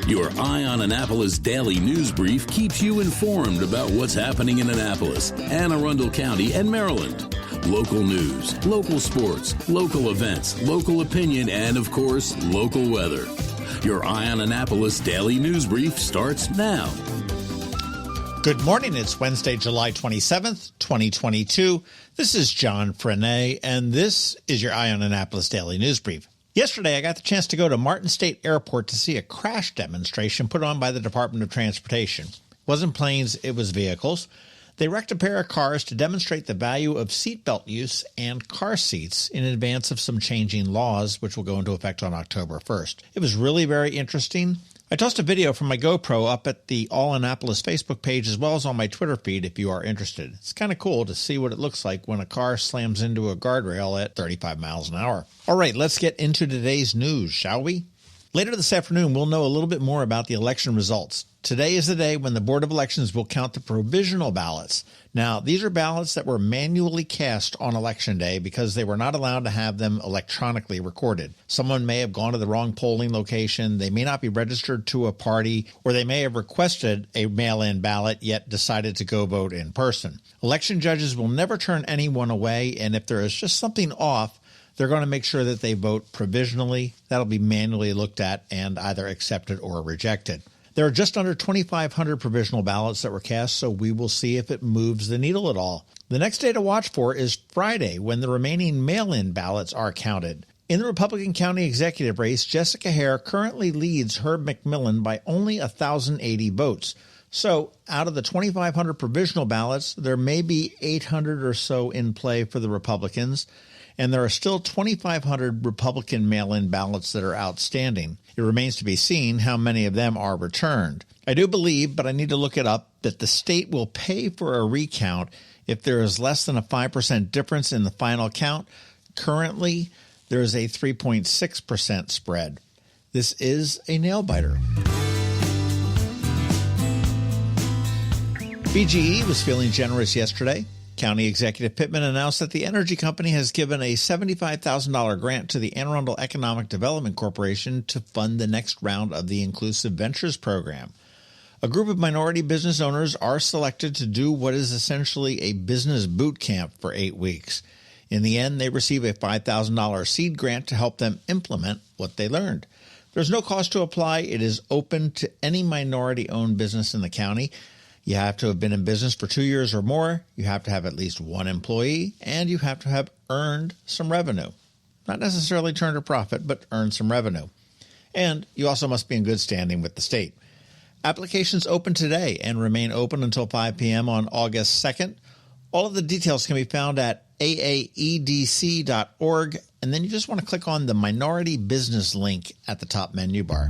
Your Eye on Annapolis daily news brief keeps you informed about what's happening in Annapolis, Anne Arundel County, and Maryland. Local news, local sports, local events, local opinion, and, of course, local weather. Your Eye on Annapolis daily news brief starts now. Good morning. It's Wednesday, July 27th, 2022. This is John Frenaye, and this is your Eye on Annapolis daily news brief. Yesterday, I got the chance to go to Martin State Airport to see a crash demonstration put on by the Department of Transportation. It wasn't planes, it was vehicles. They wrecked a pair of cars to demonstrate the value of seatbelt use and car seats in advance of some changing laws, which will go into effect on October 1st. It was really very interesting. I tossed a video from my GoPro up at the All Annapolis Facebook page as well as on my Twitter feed if you are interested. It's kind of cool to see what it looks like when a car slams into a guardrail at 35 miles an hour. All right, let's get into today's news, shall we? Later this afternoon, we'll know a little bit more about the election results. Today is the day when the Board of Elections will count the provisional ballots. Now, these are ballots that were manually cast on Election Day because they were not allowed to have them electronically recorded. Someone may have gone to the wrong polling location, they may not be registered to a party, or they may have requested a mail-in ballot yet decided to go vote in person. Election judges will never turn anyone away, and if there is just something off, they're going to make sure that they vote provisionally. That'll be manually looked at and either accepted or rejected. There are just under 2,500 provisional ballots that were cast, so we will see if it moves the needle at all. The next day to watch for is Friday, when the remaining mail-in ballots are counted. In the Republican County Executive race, Jessica Hare currently leads Herb McMillan by only 1,080 votes. So, out of the 2,500 provisional ballots, there may be 800 or so in play for the Republicans, and there are still 2,500 Republican mail-in ballots that are outstanding. It remains to be seen how many of them are returned. I do believe, but I need to look it up, that the state will pay for a recount if there is less than a 5% difference in the final count. Currently, there is a 3.6% spread. This is a nail-biter. BGE was feeling generous yesterday. County Executive Pittman announced that the energy company has given a $75,000 grant to the Anne Arundel Economic Development Corporation to fund the next round of the Inclusive Ventures program. A group of minority business owners are selected to do what is essentially a business boot camp for 8 weeks. In the end, they receive a $5,000 seed grant to help them implement what they learned. There's no cost to apply. It is open to any minority-owned business in the county. You have to have been in business for 2 years or more, you have to have at least one employee, and you have to have earned some revenue. Not necessarily turned a profit, but earned some revenue. And you also must be in good standing with the state. Applications open today and remain open until 5 p.m. on August 2nd. All of the details can be found at AAEDC.org, and then you just want to click on the Minority Business link at the top menu bar.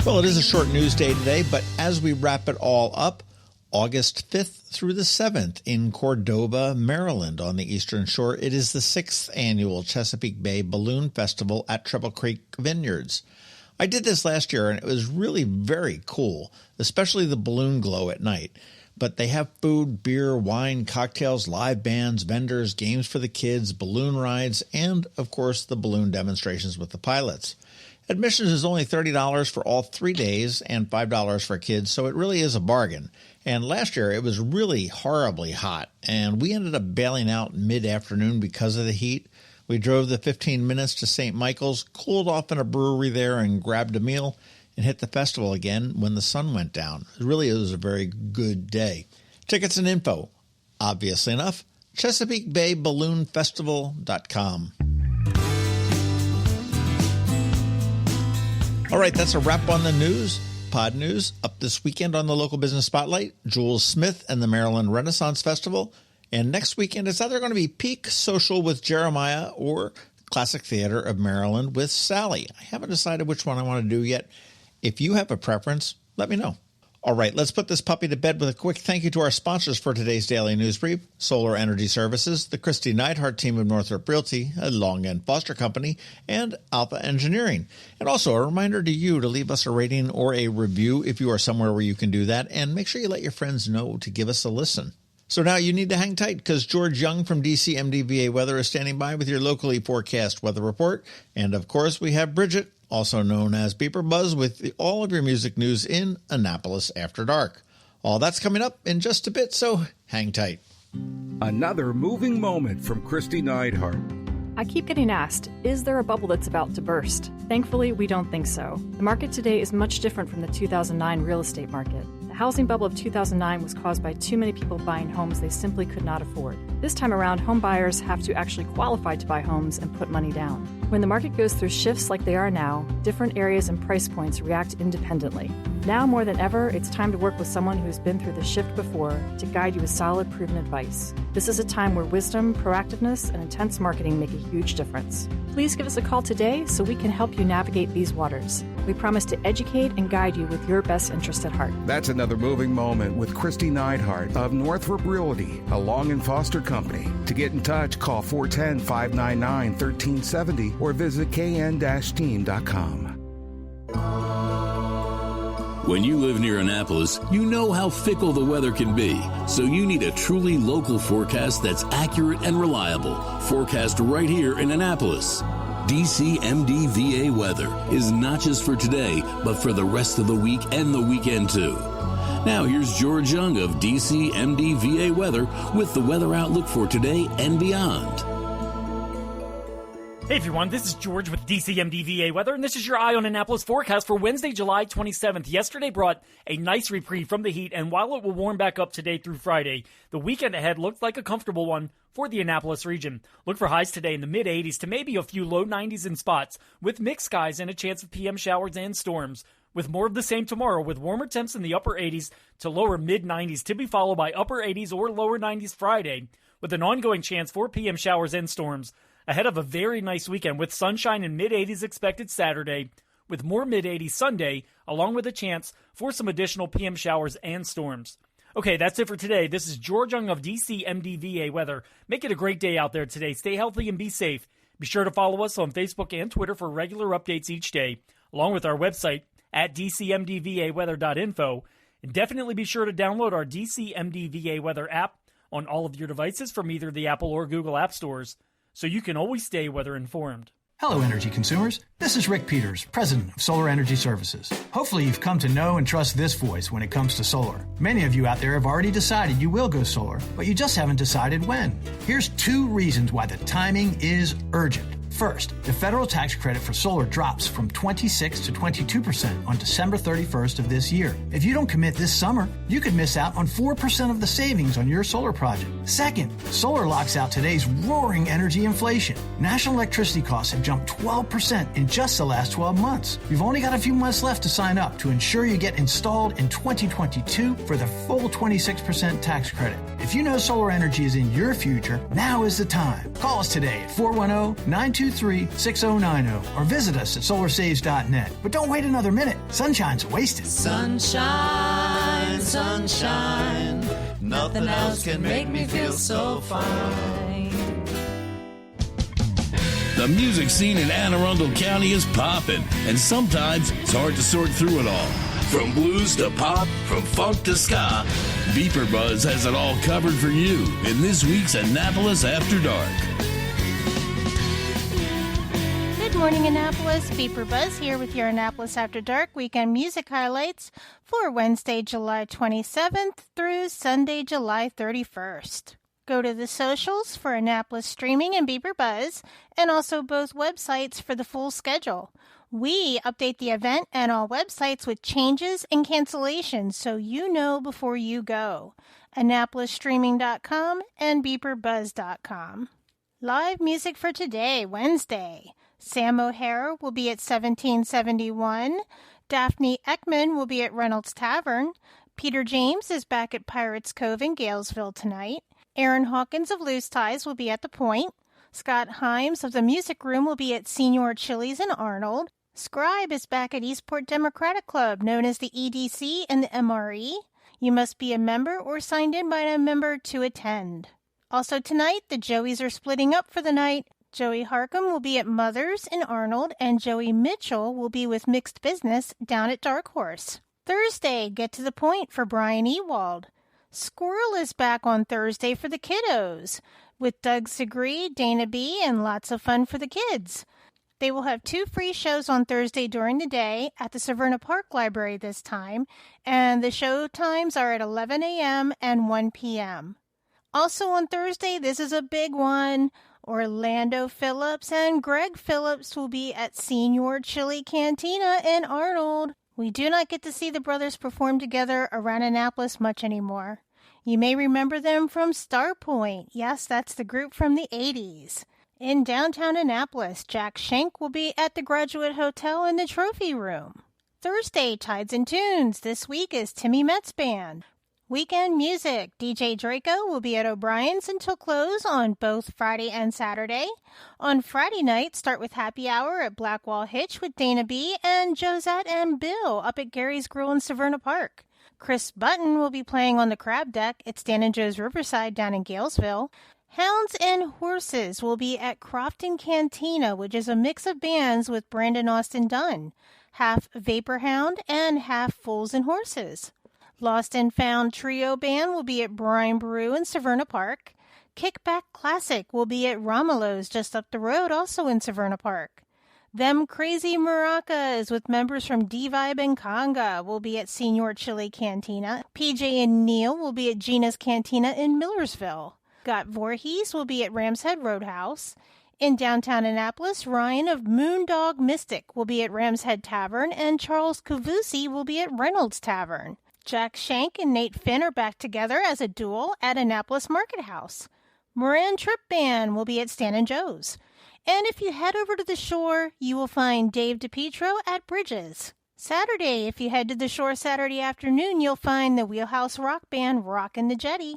Well, it is a short news day today, but as we wrap it all up, August 5th through the 7th in Cordova, Maryland on the Eastern Shore, it is the 6th annual Chesapeake Bay Balloon Festival at Treble Creek Vineyards. I did this last year, and it was really very cool, especially the balloon glow at night. But they have food, beer, wine, cocktails, live bands, vendors, games for the kids, balloon rides, and, of course, the balloon demonstrations with the pilots. Admission is only $30 for all 3 days and $5 for kids, so it really is a bargain. And last year, it was really horribly hot, and we ended up bailing out mid-afternoon because of the heat. We drove the 15 minutes to St. Michael's, cooled off in a brewery there and grabbed a meal, and hit the festival again when the sun went down. It was a very good day. Tickets and info, obviously enough, ChesapeakeBayBalloonFestival.com. All right, that's a wrap on the news. Pod News, up this weekend on the Local Business Spotlight, Jules Smith and the Maryland Renaissance Festival. And next weekend, it's either going to be Peak Social with Jeremiah or Classic Theater of Maryland with Sally. I haven't decided which one I want to do yet. If you have a preference, let me know. All right, let's put this puppy to bed with a quick thank you to our sponsors for today's Daily News Brief: Solar Energy Services, the Kristi Neidhardt Team of Northrop Realty, a Long and Foster Company, and Alpha Engineering. And also a reminder to you to leave us a rating or a review if you are somewhere where you can do that, and make sure you let your friends know to give us a listen. So now you need to hang tight because George Young from DC MDVA Weather is standing by with your locally forecast weather report. And of course, we have Bridget, also known as BeeprBuzz, with all of your music news in Annapolis After Dark. All that's coming up in just a bit, so hang tight. Another moving moment from Kristi Neidhardt. I keep getting asked, is there a bubble that's about to burst? Thankfully, we don't think so. The market today is much different from the 2009 real estate market. The housing bubble of 2009 was caused by too many people buying homes they simply could not afford. This time around, home buyers have to actually qualify to buy homes and put money down. When the market goes through shifts like they are now, different areas and price points react independently. Now more than ever, it's time to work with someone who's been through the shift before to guide you with solid, proven advice. This is a time where wisdom, proactiveness, and intense marketing make a huge difference. Please give us a call today so we can help you navigate these waters. We promise to educate and guide you with your best interest at heart. That's another moving moment with Kristi Neidhardt of Northrop Realty, a Long and Foster company. To get in touch, call 410-599-1370 or visit kn-team.com. When you live near Annapolis, you know how fickle the weather can be. So you need a truly local forecast that's accurate and reliable. Forecast right here in Annapolis. DCMDVA weather is not just for today, but for the rest of the week and the weekend too. Now here's George Young of DCMDVA weather with the weather outlook for today and beyond. Hey everyone, this is George with DCMDVA Weather, and this is your Eye on Annapolis forecast for Wednesday, July 27th. Yesterday brought a nice reprieve from the heat, and while it will warm back up today through Friday, the weekend ahead looks like a comfortable one for the Annapolis region. Look for highs today in the mid-80s to maybe a few low 90s in spots, with mixed skies and a chance of PM showers and storms. With more of the same tomorrow, with warmer temps in the upper 80s to lower mid-90s, to be followed by upper 80s or lower 90s Friday, with an ongoing chance for PM showers and storms. Ahead of a very nice weekend with sunshine and mid-80s expected Saturday, with more mid-80s Sunday, along with a chance for some additional PM showers and storms. Okay, that's it for today. This is George Young of DCMDVA Weather. Make it a great day out there today. Stay healthy and be safe. Be sure to follow us on Facebook and Twitter for regular updates each day, along with our website at dcmdvaweather.info. And definitely be sure to download our DCMDVA Weather app on all of your devices from either the Apple or Google app stores, so you can always stay weather informed. Hello, energy consumers. This is Rick Peters, president of Solar Energy Services. Hopefully you've come to know and trust this voice when it comes to solar. Many of you out there have already decided you will go solar, but you just haven't decided when. Here's 2 reasons why the timing is urgent. First, the federal tax credit for solar drops from 26 to 22% on December 31st of this year. If you don't commit this summer, you could miss out on 4% of the savings on your solar project. Second, solar locks out today's roaring energy inflation. National electricity costs have jumped 12% in just the last 12 months. You've only got a few months left to sign up to ensure you get installed in 2022 for the full 26% tax credit. If you know solar energy is in your future, now is the time. Call us today at 410-923-6090 or visit us at solarsaves.net. But don't wait another minute. Sunshine's wasted. Sunshine, sunshine, nothing else can make me feel so fine. The music scene in Anne Arundel County is popping, and sometimes it's hard to sort through it all. From blues to pop, from funk to ska, BeeprBuzz has it all covered for you in this week's Annapolis After Dark. Good morning, Annapolis. BeeprBuzz here with your Annapolis After Dark weekend music highlights for Wednesday, July 27th through Sunday, July 31st. Go to the socials for Annapolis Streaming and BeeprBuzz, and also both websites for the full schedule. We update the event and all websites with changes and cancellations so you know before you go. AnnapolisStreaming.com and BeeprBuzz.com. Live music for today, Wednesday. Sam O'Hara will be at 1771. Daphne Ekman will be at Reynolds Tavern. Peter James is back at Pirates Cove in Galesville tonight. Aaron Hawkins of Loose Ties will be at The Point. Scott Himes of the Music Room will be at Senior Chili's in Arnold. Scribe is back at Eastport Democratic Club, known as the EDC and the MRE. You must be a member or signed in by a member to attend. Also tonight, the Joeys are splitting up for the night. Joey Harcum will be at Mother's in Arnold, and Joey Mitchell will be with Mixed Business down at Dark Horse. Thursday, get to the point for Brian Ewald. Squirrel is back on Thursday for the kiddos, with Doug Segree, Dana B., and lots of fun for the kids. They will have 2 free shows on Thursday during the day at the Severna Park Library this time, and the show times are at 11 a.m. and 1 p.m. Also on Thursday, this is a big one, Orlando Phillips and Greg Phillips will be at Senior Chili Cantina in Arnold. We do not get to see the brothers perform together around Annapolis much anymore. You may remember them from Starpoint. Yes, that's the group from the 80s. In downtown Annapolis, Jack Schenk will be at the Graduate Hotel in the Trophy Room. Thursday, Tides and Tunes. This week is Timmy Metz Band. Weekend music. DJ Draco will be at O'Brien's until close on both Friday and Saturday. On Friday night, start with happy hour at Blackwall Hitch with Dana B. and Josette and Bill up at Gary's Grill in Severna Park. Chris Button will be playing on the Crab Deck at Stan and Joe's Riverside down in Galesville. Hounds and Horses will be at Crofton Cantina, which is a mix of bands with Brandon Austin Dunn, half Vapor Hound and half Fools and Horses. Lost and Found Trio Band will be at Brine Brew in Severna Park. Kickback Classic will be at Romulo's just up the road, also in Severna Park. Them Crazy Maracas with members from D-Vibe and Conga will be at Senior Chili Cantina. PJ and Neil will be at Gina's Cantina in Millersville. Got Voorhees will be at Ram's Head Roadhouse. In downtown Annapolis, Ryan of Moondog Mystic will be at Ram's Head Tavern, and Charles Cavusi will be at Reynolds Tavern. Jack Schenk and Nate Finn are back together as a duo at Annapolis Market House. Moran Trip Band will be at Stan and Joe's. And if you head over to the shore, you will find Dave DePietro at Bridges. Saturday, if you head to the shore Saturday afternoon, you'll find the Wheelhouse Rock Band rockin' the jetty.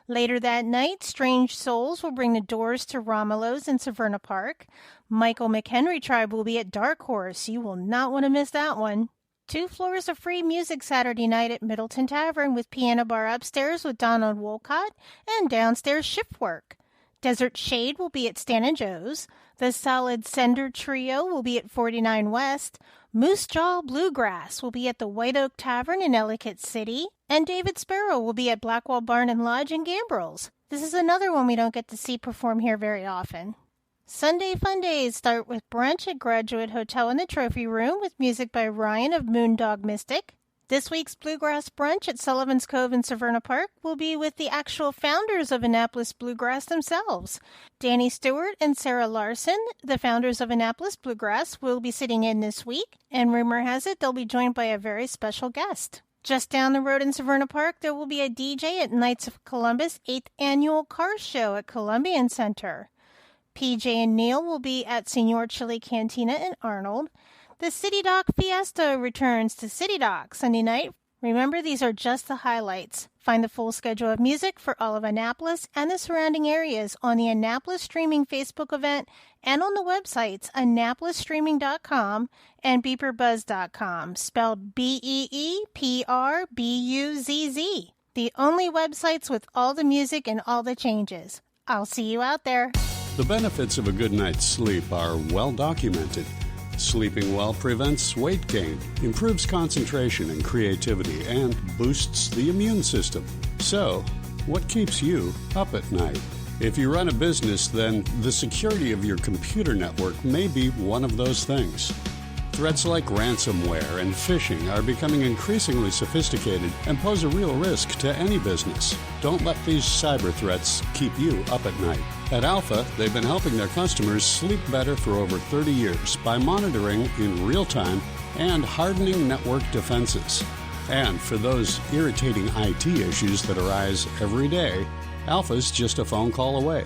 Later that night, Strange Souls will bring the Doors to Romulo's in Severna Park. Michael McHenry Tribe will be at Dark Horse. You will not want to miss that one. 2 floors of free music Saturday night at Middleton Tavern with piano bar upstairs with Donald Wolcott and downstairs shift work. Desert Shade will be at Stan and Joe's. The Solid Sender Trio will be at 49 West. Moose Jaw Bluegrass will be at the White Oak Tavern in Ellicott City. And David Sparrow will be at Blackwall Barn and Lodge in Gambrels. This is another one we don't get to see perform here very often. Sunday Fun Days start with brunch at Graduate Hotel in the Trophy Room with music by Ryan of Moondog Mystic. This week's Bluegrass Brunch at Sullivan's Cove in Severna Park will be with the actual founders of Annapolis Bluegrass themselves. Danny Stewart and Sarah Larson, the founders of Annapolis Bluegrass, will be sitting in this week, and rumor has it they'll be joined by a very special guest. Just down the road in Severna Park, there will be a DJ at Knights of Columbus 8th Annual Car Show at Columbian Center. PJ and Neil will be at Senior Chili Cantina in Arnold. The City Dock Fiesta returns to City Dock Sunday night. Remember, these are just the highlights. Find the full schedule of music for all of Annapolis and the surrounding areas on the Annapolis Streaming Facebook event and on the websites AnnapolisStreaming.com and BeeprBuzz.com, spelled BeeprBuzz. The only websites with all the music and all the changes. I'll see you out there. The benefits of a good night's sleep are well documented. Sleeping well prevents weight gain, improves concentration and creativity, and boosts the immune system. So, what keeps you up at night? If you run a business, then the security of your computer network may be one of those things. Threats like ransomware and phishing are becoming increasingly sophisticated and pose a real risk to any business. Don't let these cyber threats keep you up at night. At Alpha, they've been helping their customers sleep better for over 30 years by monitoring in real time and hardening network defenses. And for those irritating IT issues that arise every day, Alpha's just a phone call away,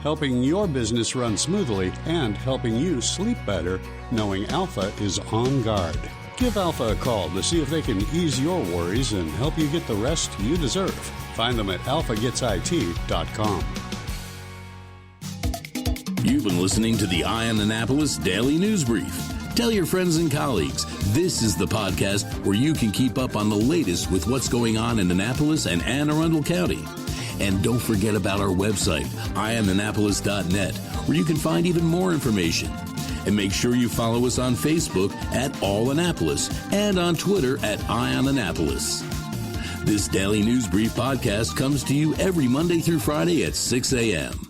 helping your business run smoothly and helping you sleep better knowing Alpha is on guard. Give Alpha a call to see if they can ease your worries and help you get the rest you deserve. Find them at alphagetsit.com. You've been listening to the Eye on Annapolis Daily News Brief. Tell your friends and colleagues, this is the podcast where you can keep up on the latest with what's going on in Annapolis and Anne Arundel County. And don't forget about our website, eyeonannapolis.net, where you can find even more information. And make sure you follow us on Facebook at All Annapolis and on Twitter at Eye on Annapolis. This Daily News Brief podcast comes to you every Monday through Friday at 6 a.m.